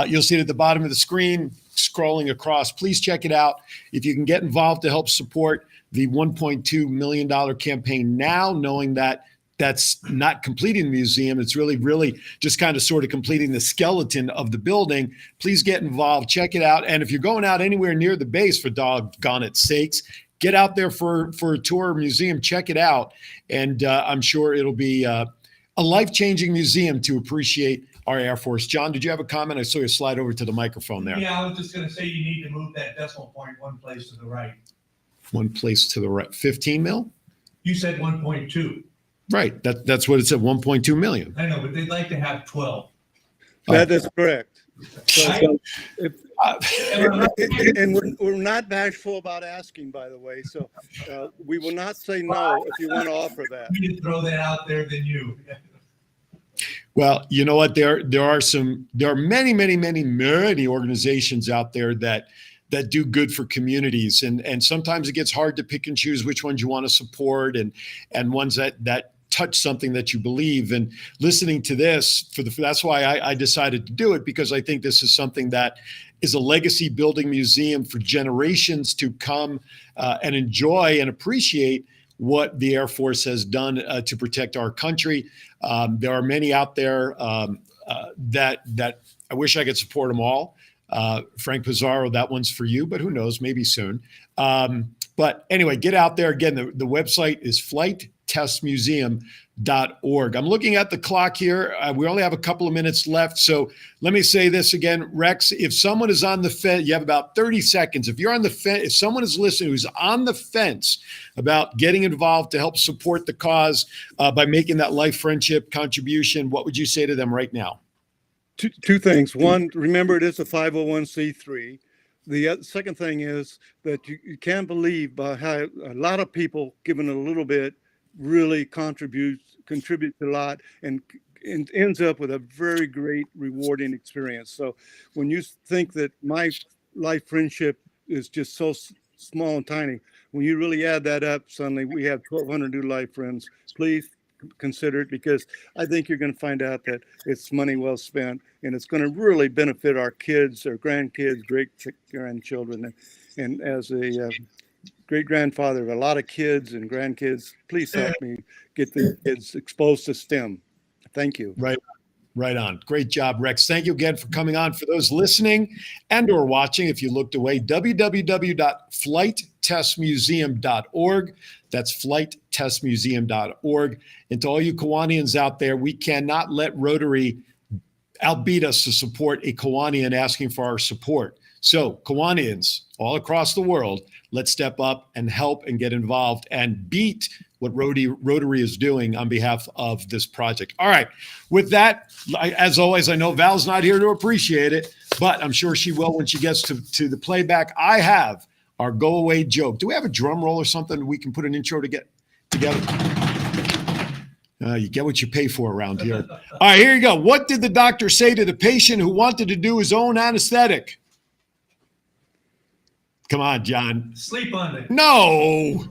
You'll see it at the bottom of the screen, scrolling across. Please check it out. If you can get involved to help support the $1.2 million campaign now, knowing that that's not completing the museum, it's really just kind of sort of completing the skeleton of the building. Please get involved. Check it out. And if you're going out anywhere near the base, for doggone its sakes, get out there for a tour museum, check it out. And I'm sure it'll be a life-changing museum to appreciate our Air Force. John, did you have a comment? I saw you slide over to the microphone there. Yeah, I was just going to say you need to move that decimal point one place to the right. One place to the right. 15 mil? You said 1.2. Right. That's what it said, 1.2 million. I know, but they'd like to have 12. That is correct. So if, Uh, and we're not bashful about asking, by the way. So we will not say no if you want to offer that. We didn't throw that out there than you. Well, you know what? There are many organizations out there that do good for communities, and sometimes it gets hard to pick and choose which ones you want to support, and ones that touch something that you believe. And listening to this that's why I decided to do it, because I think this is something that is a legacy building museum for generations to come and enjoy and appreciate what the Air Force has done to protect our country. There are many out there that I wish I could support them all. Frank Pizarro, that one's for you, but who knows, maybe soon. But anyway, get out there. Again, the website is flighttestmuseum.org. I'm looking at the clock here. We only have a couple of minutes left. So let me say this again, Rex, if someone is on the fence, you have about 30 seconds. If you're on the fence, if someone is listening who's on the fence about getting involved to help support the cause by making that life friendship contribution, what would you say to them right now? Two things. One, remember it is a 501c3. The second thing is that you can't believe by how a lot of people, given a little bit, really contribute a lot and ends up with a very great, rewarding experience. So when you think that my life friendship is just so small and tiny, when you really add that up, suddenly we have 1,200 new life friends. Please consider it, because I think you're going to find out that it's money well spent, and it's going to really benefit our kids, our grandkids, great grandchildren. And as a great grandfather of a lot of kids and grandkids, please help me get the kids exposed to STEM. Thank you. Right on. Great job, Rex. Thank you again for coming on. For those listening and or watching, if you looked away, www.flighttestmuseum.org. That's flighttestmuseum.org. And to all you Kiwanians out there, we cannot let Rotary outbeat us to support a Kiwanian asking for our support. So Kiwanians all across the world, let's step up and help and get involved and beat what Rotary is doing on behalf of this project. All right. With that, as always, I know Val's not here to appreciate it, but I'm sure she will when she gets to the playback. I have our go away joke. Do we have a drum roll or something we can put an intro to get together? You get what you pay for around here. All right, here you go. What did the doctor say to the patient who wanted to do his own anesthetic? Come on, John. Sleep on it. No.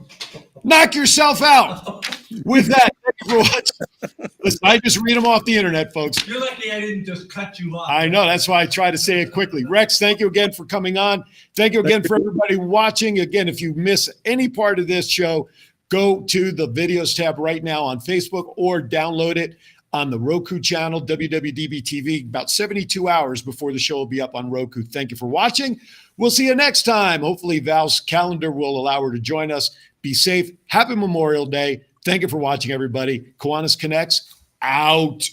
Knock yourself out. With that, thank you for watching. Listen, I just read them off the internet, folks. You're lucky I didn't just cut you off. I know. That's why I try to say it quickly. Rex, thank you again for coming on. Thank you again for everybody watching. Again, if you miss any part of this show, go to the videos tab right now on Facebook or download it on the Roku channel, WWDBTV, about 72 hours before the show will be up on Roku. Thank you for watching. We'll see you next time. Hopefully Val's calendar will allow her to join us. Be safe. Happy Memorial Day. Thank you for watching, everybody. Kiwanis Connects out.